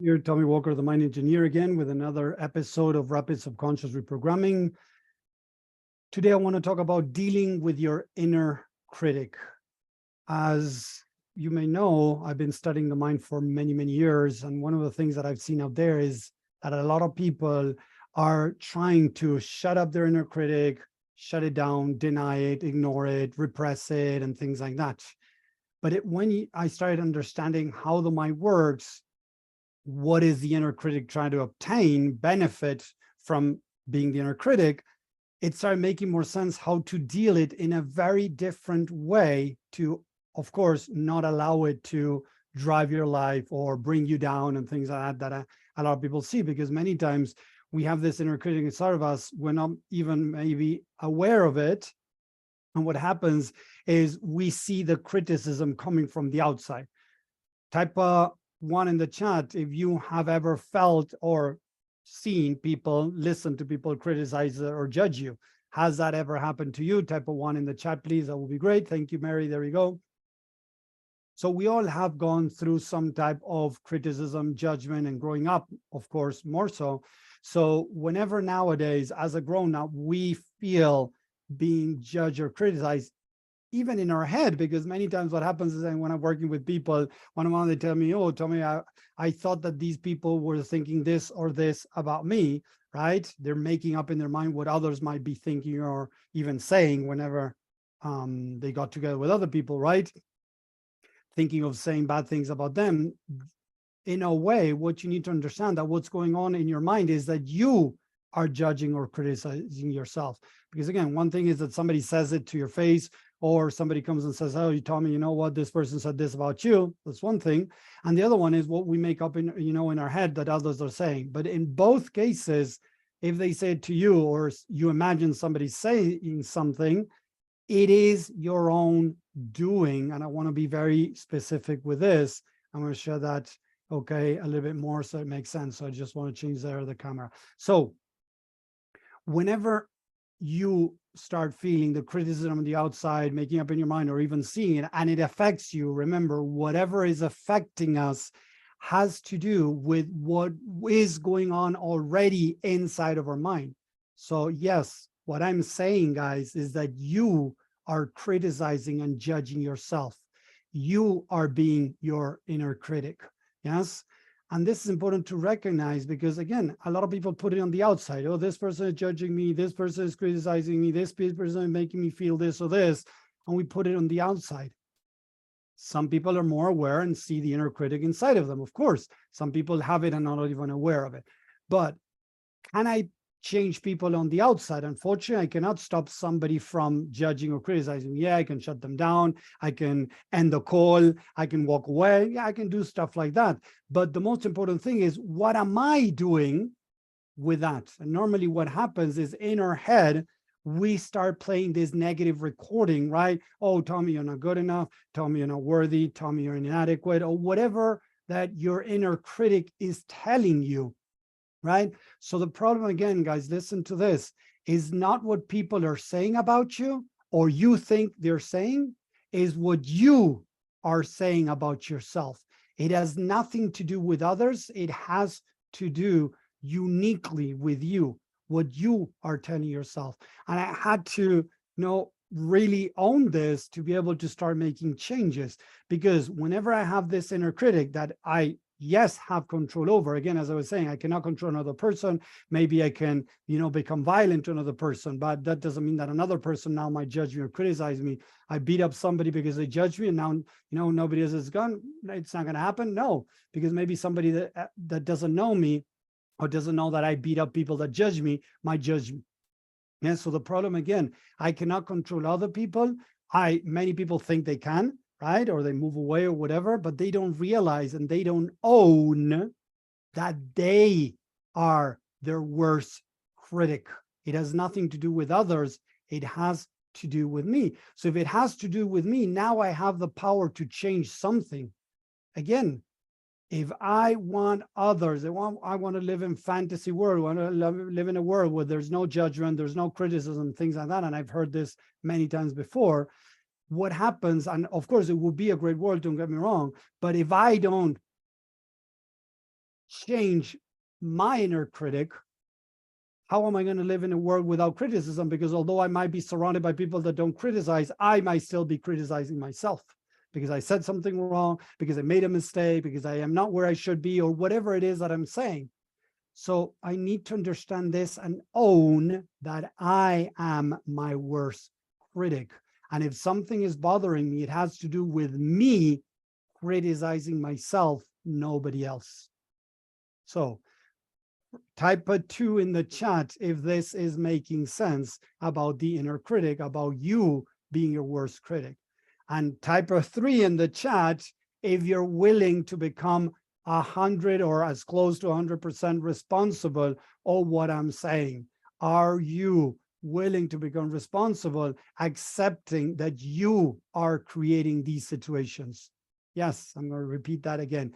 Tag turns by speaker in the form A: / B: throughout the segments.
A: Here, Tommy Walker, the Mind Engineer, again with another episode of Rapid Subconscious Reprogramming. Today, I want to talk about dealing with your inner critic. As you may know, I've been studying the mind for many, many years. And one of the things that I've seen out there is that a lot of people are trying to shut up their inner critic, shut it down, deny it, ignore it, repress it, and things like that. But when I started understanding how the mind works, what is the inner critic trying to obtain benefit from being the inner critic, it started making more sense how to deal it in a very different way to, of course, not allow it to drive your life or bring you down and things like that a lot of people see, because many times we have this inner critic inside of us, we're not even maybe aware of it. And what happens is we see the criticism coming from the outside. Type one in the chat if you have ever felt or seen people, listen to people criticize or judge you. Has that ever happened to you? Type of one in the chat, please. That would be great. Thank you, Mary. There we go. So we all have gone through some type of criticism, judgment, and growing up, of course, more so. So whenever nowadays, as a grown-up, we feel being judged or criticized, even in our head, because many times what happens is that when I'm working with people, one of them, they tell me, oh, Tommy, I thought that these people were thinking this or this about me, right? They're making up in their mind what others might be thinking or even saying whenever they got together with other people, right? Thinking of saying bad things about them. In a way, what you need to understand that what's going on in your mind is that you are judging or criticizing yourself. Because again, one thing is that somebody says it to your face, or somebody comes and says, oh, you told me, you know what, this person said this about you. That's one thing. And the other one is what we make up in, in our head that others are saying. But in both cases, if they say it to you or you imagine somebody saying something, it is your own doing. And I want to be very specific with this. I'm going to share that, okay, a little bit more so it makes sense. So I just want to change the camera. So whenever you start feeling the criticism on the outside, making up in your mind, or even seeing it, and it affects you, remember, whatever is affecting us has to do with what is going on already inside of our mind. So yes, what I'm saying, guys, is that you are criticizing and judging yourself. You are being your inner critic. Yes. And this is important to recognize because, again, a lot of people put it on the outside. Oh, this person is judging me. This person is criticizing me. This person is making me feel this or this. And we put it on the outside. Some people are more aware and see the inner critic inside of them. Of course, some people have it and are not even aware of it. But can I change people on the outside? Unfortunately, I cannot stop somebody from judging or criticizing. Yeah, I can shut them down. I can end the call. I can walk away. Yeah, I can do stuff like that. But the most important thing is, what am I doing with that? And normally what happens is in our head, we start playing this negative recording, right? Oh, Tommy, you're not good enough. Tommy, you're not worthy. Tommy, you're inadequate, or whatever that your inner critic is telling you. Right? So the problem, again, guys, listen to this, is not what people are saying about you or you think they're saying, is what you are saying about yourself. It has nothing to do with others. It has to do uniquely with you, what you are telling yourself. And I had to, really own this to be able to start making changes, because whenever I have this inner critic that I yes, have control over. Again, as I was saying, I cannot control another person. Maybe I can, become violent to another person, but that doesn't mean that another person now might judge me or criticize me. I beat up somebody because they judge me, and now, nobody has his gun. It's not going to happen. No, because maybe somebody that doesn't know me or doesn't know that I beat up people that judge me might judge me. Yeah. So the problem, again, I cannot control other people. Many people think they can, right? Or they move away or whatever, but they don't realize and they don't own that they are their worst critic. It has nothing to do with others. It has to do with me. So if it has to do with me, now I have the power to change something. Again, if I want others, I want to live in fantasy world, I want to live in a world where there's no judgment, there's no criticism, things like that. And I've heard this many times before. What happens, and of course it would be a great world, don't get me wrong, but if I don't change my inner critic, how am I going to live in a world without criticism? Because although I might be surrounded by people that don't criticize, I might still be criticizing myself because I said something wrong, because I made a mistake, because I am not where I should be, or whatever it is that I'm saying. So I need to understand this and own that I am my worst critic. And if something is bothering me, it has to do with me criticizing myself, nobody else. So type a 2 in the chat if this is making sense about the inner critic, about you being your worst critic. And type a 3 in the chat if you're willing to become 100 or as close to 100% responsible of what I'm saying. Are you willing to become responsible, accepting that you are creating these situations? Yes, I'm going to repeat that again.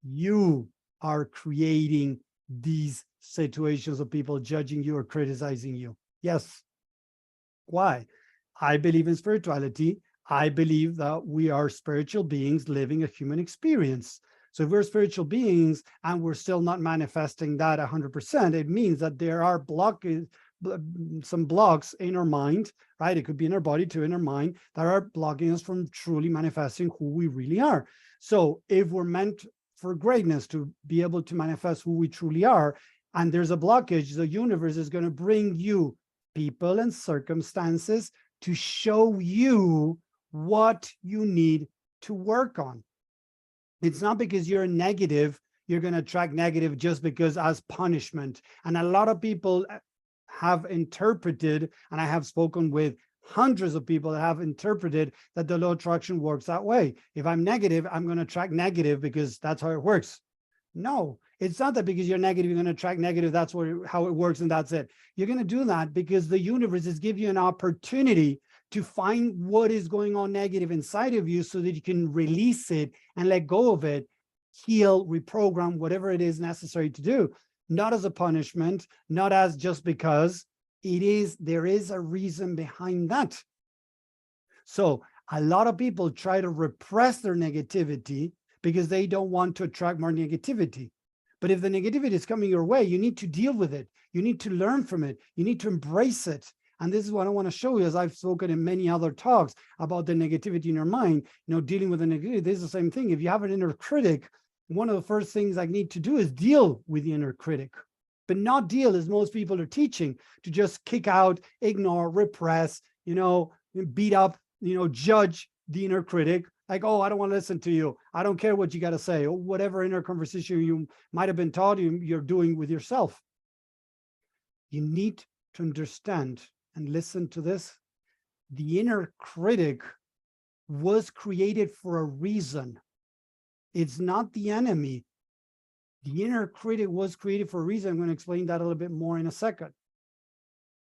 A: You are creating these situations of people judging you or criticizing you. Yes. Why? I believe in spirituality. I believe that we are spiritual beings living a human experience. So if we're spiritual beings and we're still not manifesting that 100%, it means that there are some blocks in our mind, right? It could be in our body too, in our mind, that are blocking us from truly manifesting who we really are. So if we're meant for greatness, to be able to manifest who we truly are, and there's a blockage, the universe is going to bring you people and circumstances to show you what you need to work on. It's not because you're negative, you're going to attract negative just because as punishment. And a lot of people have interpreted, and I have spoken with hundreds of people that have interpreted that the law of attraction works that way. If I'm negative, I'm going to attract negative because that's how it works. No, it's not that because you're negative, you're going to attract negative. That's how it works, and that's it. You're going to do that because the universe is giving you an opportunity to find what is going on negative inside of you so that you can release it and let go of it, heal, reprogram, whatever it is necessary to do. Not as a punishment, not as just because. There is a reason behind that. So a lot of people try to repress their negativity because they don't want to attract more negativity. But if the negativity is coming your way, you need to deal with it. You need to learn from it. You need to embrace it. And this is what I want to show you, as I've spoken in many other talks about the negativity in your mind, dealing with the negativity. This is the same thing. If you have an inner critic, one of the first things I need to do is deal with the inner critic. But not deal, as most people are teaching, to just kick out, ignore, repress, beat up, judge the inner critic. Like, oh, I don't want to listen to you. I don't care what you got to say, or whatever inner conversation you might have been taught you're doing with yourself. You need to understand and listen to this. The inner critic was created for a reason. It's not the enemy. The inner critic was created for a reason. I'm going to explain that a little bit more in a second.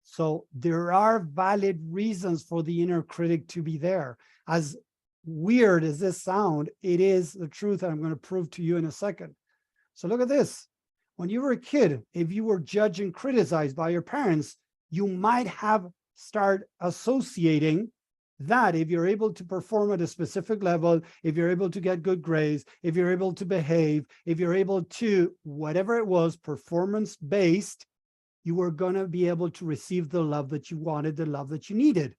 A: So there are valid reasons for the inner critic to be there. As weird as this sounds, it is the truth, and I'm going to prove to you in a second. So look at this. When you were a kid, if you were judged and criticized by your parents, you might have started associating that if you're able to perform at a specific level, if you're able to get good grades, if you're able to behave, if you're able to, whatever it was, performance-based, you were going to be able to receive the love that you wanted, the love that you needed.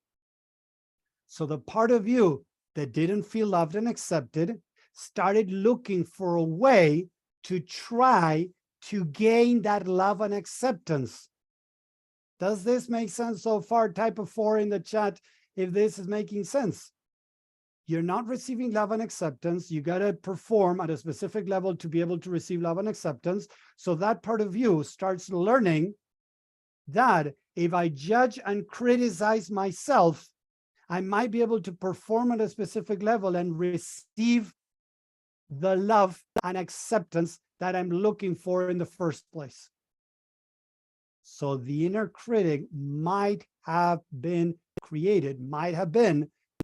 A: So the part of you that didn't feel loved and accepted started looking for a way to try to gain that love and acceptance. Does this make sense so far? Type a 4 in the chat if this is making sense. You're not receiving love and acceptance. You got to perform at a specific level to be able to receive love and acceptance. So that part of you starts learning that if I judge and criticize myself, I might be able to perform at a specific level and receive the love and acceptance that I'm looking for in the first place. So the inner critic might have been created,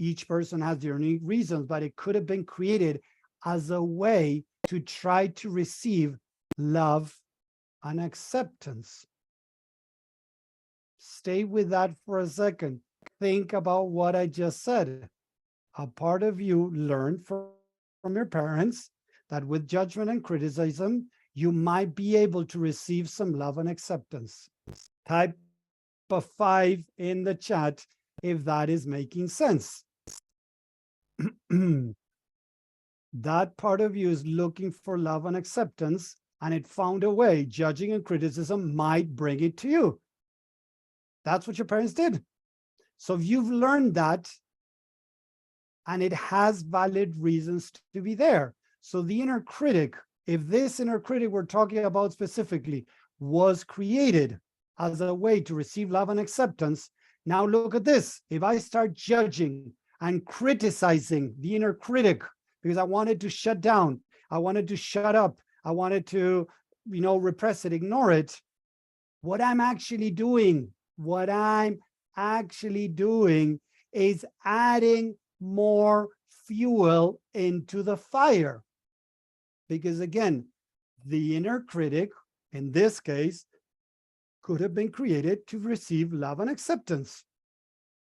A: each person has their unique reasons, but it could have been created as a way to try to receive love and acceptance. Stay with that for a second. Think about what I just said. A part of you learned from your parents that with judgment and criticism, you might be able to receive some love and acceptance. Type a 5 in the chat if that is making sense. That part of you is looking for love and acceptance, and it found a way. Judging and criticism might bring it to you. That's what your parents did. So if you've learned that, and it has valid reasons to be there. So the inner critic, if this inner critic we're talking about specifically was created as a way to receive love and acceptance, now look at this. If I start judging and criticizing the inner critic because I wanted to shut down, I wanted to shut up, I wanted to, repress it, ignore it, what I'm actually doing is adding more fuel into the fire. Because again, the inner critic, in this case, could have been created to receive love and acceptance.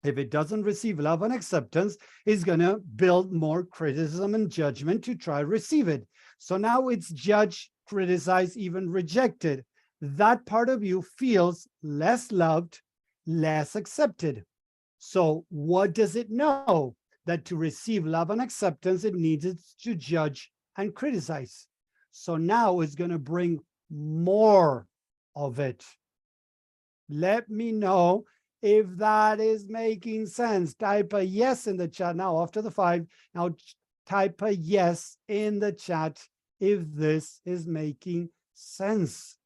A: If it doesn't receive love and acceptance, it's going to build more criticism and judgment to try to receive it. So now it's judged, criticized, even rejected. That part of you feels less loved, less accepted. So what does it know? That to receive love and acceptance, it needs it to judge and criticize. So now it's going to bring more of it. Let me know if that is making sense. Type a yes in the chat now after the 5. Now type a yes in the chat if this is making sense.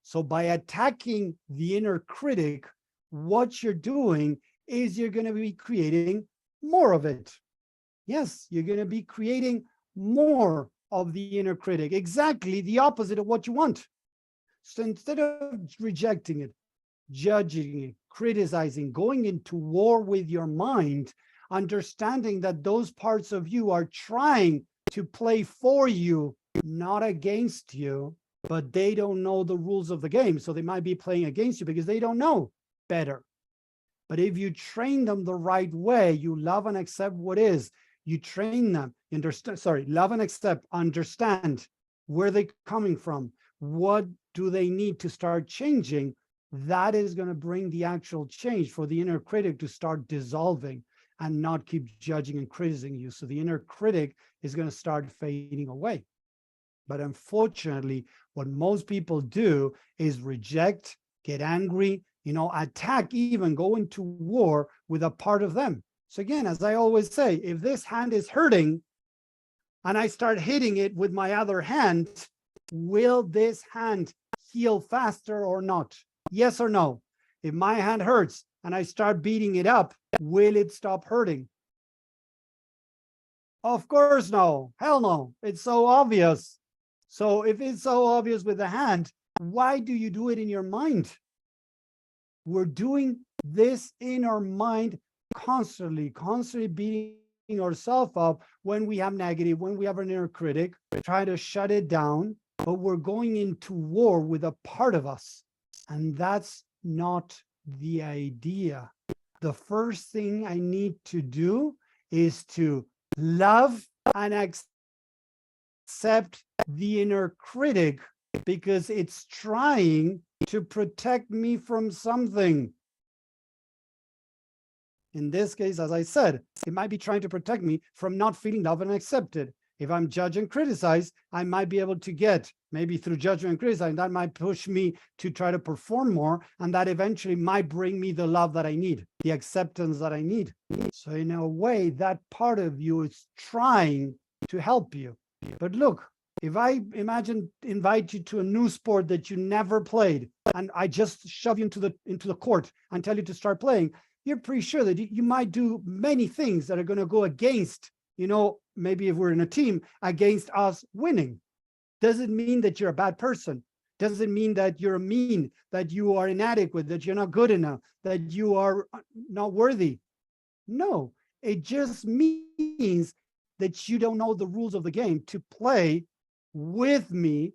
A: So by attacking the inner critic, what you're doing is you're going to be creating more of it. Yes, you're going to be creating more of the inner critic, exactly the opposite of what you want. So instead of rejecting it, judging it, criticizing, going into war with your mind, understanding that those parts of you are trying to play for you, not against you, but they don't know the rules of the game. So they might be playing against you because they don't know better. But if you train them the right way, you love and accept what is, you train them, love and accept, understand where they're coming from, what do they need to start changing, that is going to bring the actual change for the inner critic to start dissolving and not keep judging and criticizing you. So the inner critic is going to start fading away. But unfortunately, what most people do is reject, get angry, attack, even go into war with a part of them. So again, as I always say, if this hand is hurting and I start hitting it with my other hand, will this hand heal faster or not? Yes or no? If my hand hurts and I start beating it up, will it stop hurting? Of course no. Hell no. It's so obvious. So if it's so obvious with the hand, why do you do it in your mind? We're doing this in our mind constantly beating ourselves up when we have negative, when we have an inner critic, try to shut it down, but we're going into war with a part of us. And that's not the idea. The first thing I need to do is to love and accept the inner critic because it's trying to protect me from something. In this case, as I said, it might be trying to protect me from not feeling loved and accepted. If I'm judged and criticized, I might be able to get, maybe through judgment and criticizing, that might push me to try to perform more, and that eventually might bring me the love that I need, the acceptance that I need. So in a way, that part of you is trying to help you. But look, if I invite you to a new sport that you never played, and I just shove you into the court and tell you to start playing, you're pretty sure that you might do many things that are going to go against, maybe if we're in a team, against us winning. Doesn't mean that you're a bad person. Doesn't mean that you're mean, that you are inadequate, that you're not good enough, that you are not worthy. No, it just means that you don't know the rules of the game to play with me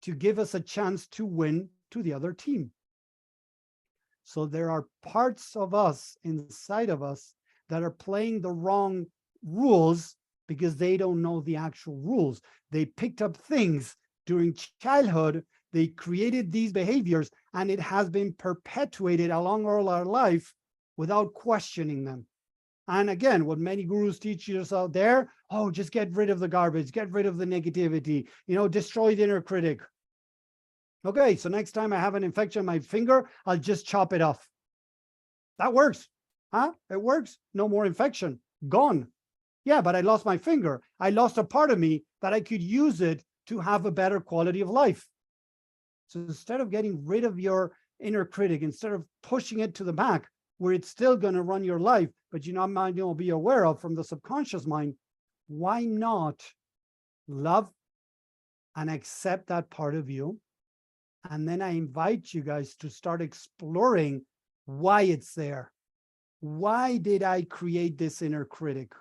A: to give us a chance to win to the other team. So there are parts of us inside of us that are playing the wrong rules because they don't know the actual rules. They picked up things during childhood, they created these behaviors, and it has been perpetuated along all our life without questioning them. And again, what many gurus teach us out there, oh, just get rid of the garbage, get rid of the negativity, destroy the inner critic. Okay, so next time I have an infection on my finger, I'll just chop it off. That works, huh? It works. No more infection, gone. Yeah, but I lost my finger. I lost a part of me that I could use it to have a better quality of life. So instead of getting rid of your inner critic, instead of pushing it to the back, where it's still going to run your life, but might be aware of from the subconscious mind, why not love and accept that part of you? And then I invite you guys to start exploring why it's there. Why did I create this inner critic?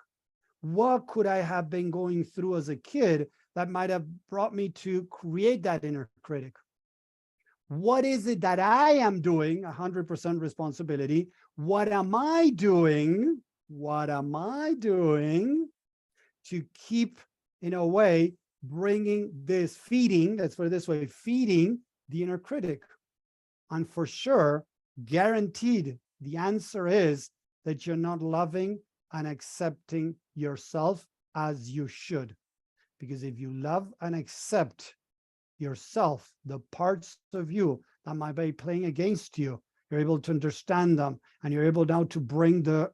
A: What could I have been going through as a kid that might have brought me to create that inner critic? What is it that I am doing? 100% responsibility. What am I doing? What am I doing to keep, in a way, bringing this, feeding, let's put it this way, feeding the inner critic? And for sure, guaranteed, the answer is that you're not loving and accepting yourself as you should. Because if you love and accept yourself, the parts of you that might be playing against you, you're able to understand them, and you're able now to bring the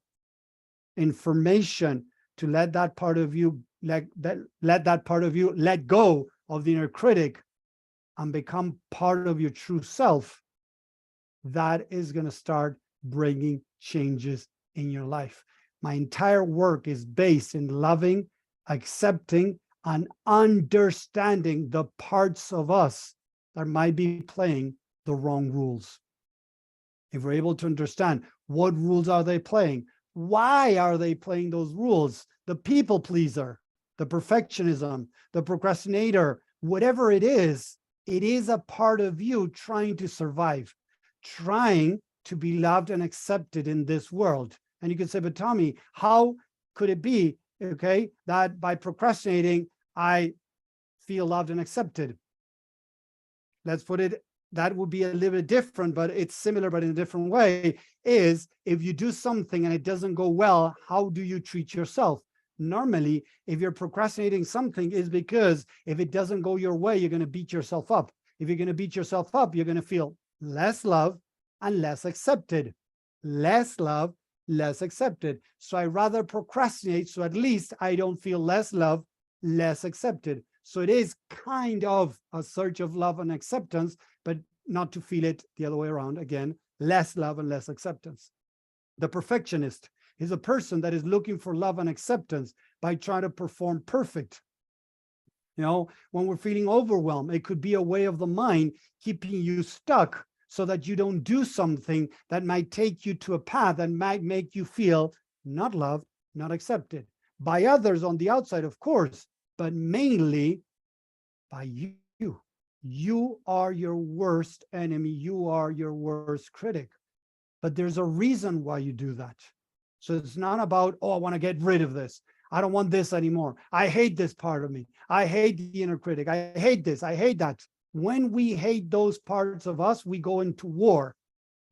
A: information to let that part of you let that part of you let go of the inner critic and become part of your true self. That is going to start bringing changes in your life. My entire work is based in loving, accepting, and understanding the parts of us that might be playing the wrong rules. If we're able to understand what rules are they playing, why are they playing those rules, the people pleaser, the perfectionism, the procrastinator, whatever it is a part of you trying to survive, trying to be loved and accepted in this world. And you could say, but Tommy, how could it be, okay, that by procrastinating, I feel loved and accepted? Let's put it, that would be a little bit different, but it's similar, but in a different way, is if you do something and it doesn't go well, how do you treat yourself? Normally, if you're procrastinating something, is because if it doesn't go your way, you're going to beat yourself up. If you're going to beat yourself up, you're going to feel less love and less accepted. Less love, less accepted. So I rather procrastinate, so at least I don't feel less love, less accepted. So it is kind of a search of love and acceptance, but not to feel it the other way around. Again, less love and less acceptance. The perfectionist is a person that is looking for love and acceptance by trying to perform perfect. When we're feeling overwhelmed, it could be a way of the mind keeping you stuck so that you don't do something that might take you to a path that might make you feel not loved, not accepted by others on the outside, of course, but mainly by you. You are your worst enemy. You are your worst critic. But there's a reason why you do that. So it's not about, oh, I want to get rid of this. I don't want this anymore. I hate this part of me. I hate the inner critic. I hate this. I hate that. When we hate those parts of us, we go into war.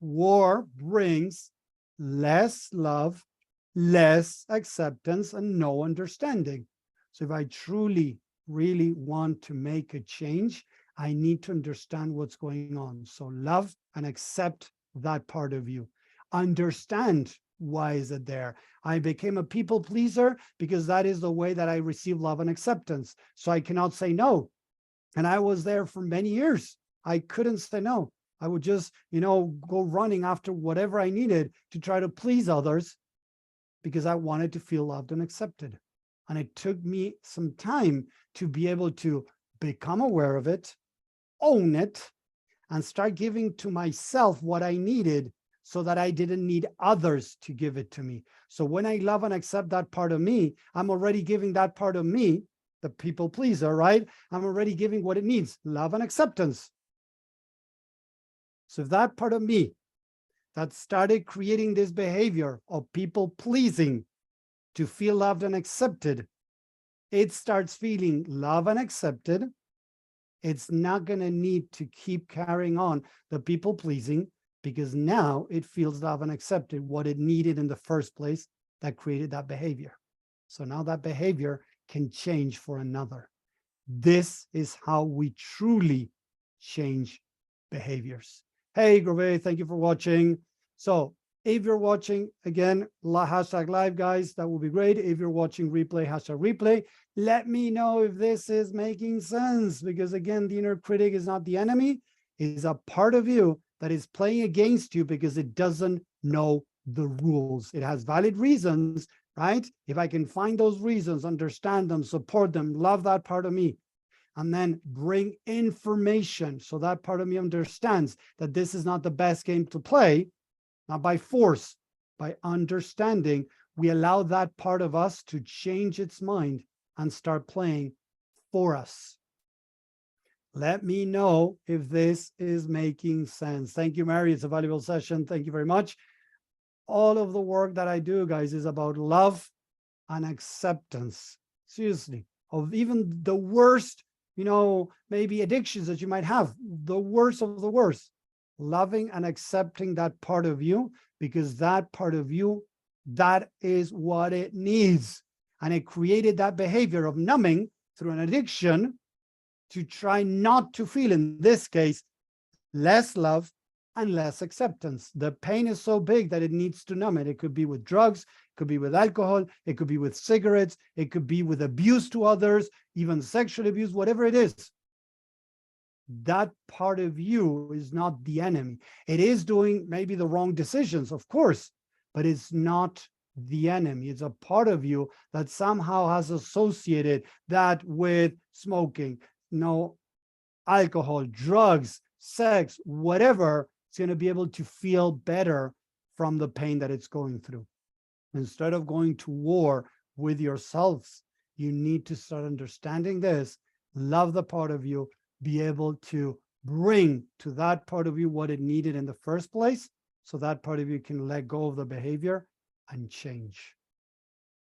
A: War brings less love, less acceptance, and no understanding. So if I truly, really want to make a change, I need to understand what's going on. So love and accept that part of you. Understand why is it there. I became a people pleaser because that is the way that I receive love and acceptance. So I cannot say no. And I was there for many years. I couldn't say no. I would just, go running after whatever I needed to try to please others because I wanted to feel loved and accepted. And it took me some time to be able to become aware of it, own it, and start giving to myself what I needed so that I didn't need others to give it to me. So when I love and accept that part of me, I'm already giving that part of me, the people pleaser, right? I'm already giving what it needs, love and acceptance. So if that part of me that started creating this behavior of people pleasing to feel loved and accepted, it starts feeling loved and accepted. It's not going to need to keep carrying on the people pleasing, because now it feels love and accepted what it needed in the first place that created that behavior. So now that behavior can change for another. This is how we truly change behaviors. Hey, Grove, thank you for watching. So if you're watching, again, hashtag live, guys, that would be great. If you're watching replay, hashtag replay. Let me know if this is making sense, because again, the inner critic is not the enemy. It's a part of you that is playing against you because it doesn't know the rules. It has valid reasons, right? If I can find those reasons, understand them, support them, love that part of me, and then bring information so that part of me understands that this is not the best game to play, not by force, by understanding, we allow that part of us to change its mind and start playing for us. Let me know if this is making sense. Thank you, Mary. It's a valuable session. Thank you very much. All of the work that I do, guys, is about love and acceptance. Seriously, of even the worst, maybe addictions that you might have, the worst of the worst. Loving and accepting that part of you, because that part of you, that is what it needs. And it created that behavior of numbing through an addiction to try not to feel, in this case, less love and less acceptance. The pain is so big that it needs to numb it. It could be with drugs, it could be with alcohol, it could be with cigarettes, it could be with abuse to others, even sexual abuse, whatever it is. That part of you is not the enemy. It is doing maybe the wrong decisions, of course, but it's not the enemy. It's a part of you that somehow has associated that with smoking, alcohol, drugs, sex, whatever. It's going to be able to feel better from the pain that it's going through. Instead of going to war with yourselves, you need to start understanding this, love the part of you, be able to bring to that part of you what it needed in the first place, so that part of you can let go of the behavior and change.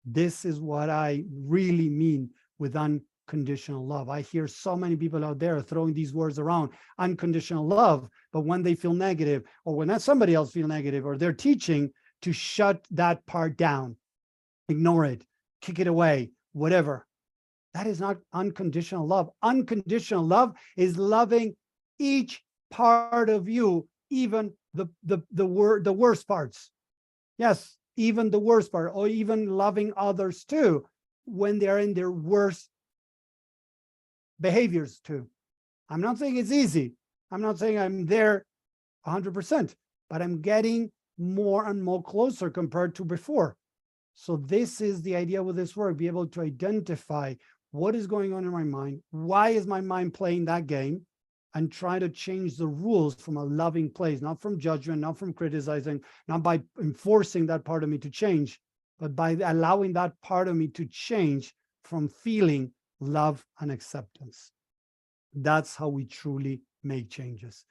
A: This is what I really mean with unconditional love. I hear so many people out there throwing these words around, unconditional love, but when they feel negative, or when somebody else feels negative, or they're teaching to shut that part down, ignore it, kick it away, whatever. That is not unconditional love. Unconditional love is loving each part of you, even the worst parts. Yes, even the worst part, or even loving others too, when they're in their worst behaviors too. I'm not saying it's easy. I'm not saying I'm there 100%, but I'm getting more and more closer compared to before. So this is the idea with this work, be able to identify what is going on in my mind, why is my mind playing that game, and try to change the rules from a loving place, not from judgment, not from criticizing, not by enforcing that part of me to change, but by allowing that part of me to change from feeling love and acceptance. That's how we truly make changes.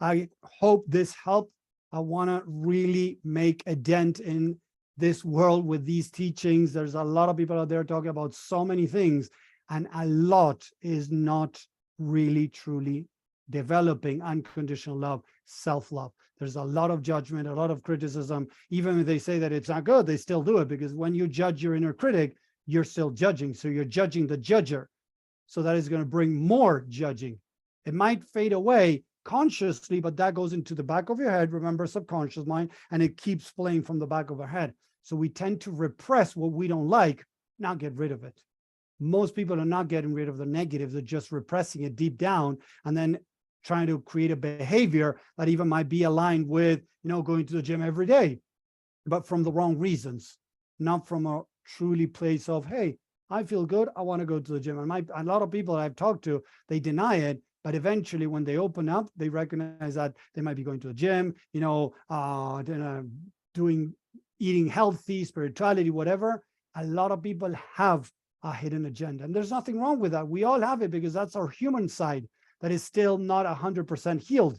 A: I hope this helped. I want to really make a dent in this world with these teachings. There's a lot of people out there talking about so many things, and a lot is not really truly developing unconditional love, self-love. There's a lot of judgment, a lot of criticism. Even if they say that it's not good, they still do it, because when you judge your inner critic, you're still judging. So you're judging the judger. So that is going to bring more judging. It might fade away consciously, but that goes into the back of your head, remember, subconscious mind, and it keeps playing from the back of our head. So we tend to repress what we don't like, not get rid of it. Most people are not getting rid of the negatives, they're just repressing it deep down, and then trying to create a behavior that even might be aligned with, going to the gym every day, but from the wrong reasons, not from a truly place of, hey, I feel good, I want to go to the gym. And a lot of people I've talked to, they deny it, but eventually when they open up, they recognize that they might be going to the gym, eating healthy, spirituality, whatever. A lot of people have a hidden agenda, and there's nothing wrong with that. We all have it, because that's our human side that is still not 100% healed.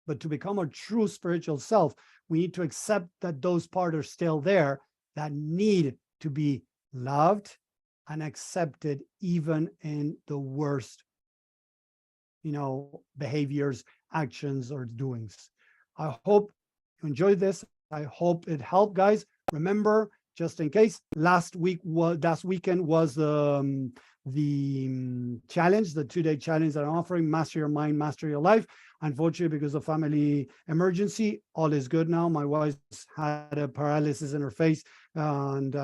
A: But to become a true spiritual self, we need to accept that those parts are still there, that need to be loved and accepted, even in the worst behaviors, actions, or doings. I hope you enjoyed this. I hope it helped, guys. Remember, just in case, last weekend was the challenge, the 2-day challenge that I'm offering, Master Your Mind, Master Your Life. Unfortunately, because of family emergency, all is good now. My wife had a paralysis in her face, and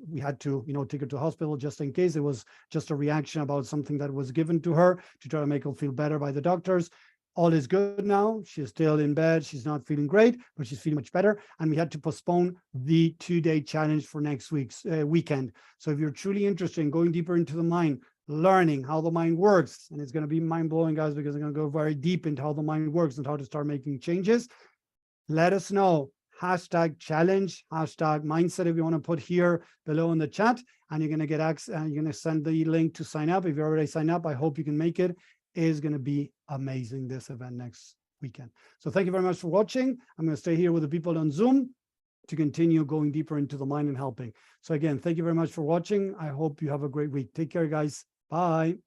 A: we had to, take her to hospital just in case. It was just a reaction about something that was given to her to try to make her feel better by the doctors. All is good now. She's still in bed. She's not feeling great, but she's feeling much better. And we had to postpone the 2-day challenge for next week's weekend. So if you're truly interested in going deeper into the mind, learning how the mind works, and it's going to be mind-blowing, guys, because I'm going to go very deep into how the mind works and how to start making changes, let us know. #challenge, #mindset, if you want to put here below in the chat, and you're going to get access, and you're going to send the link to sign up. If you already signed up, I hope you can make it. It is going to be amazing, this event next weekend. So thank you very much for watching. I'm going to stay here with the people on Zoom to continue going deeper into the mind and helping. So again, thank you very much for watching. I hope you have a great week. Take care, guys. Bye.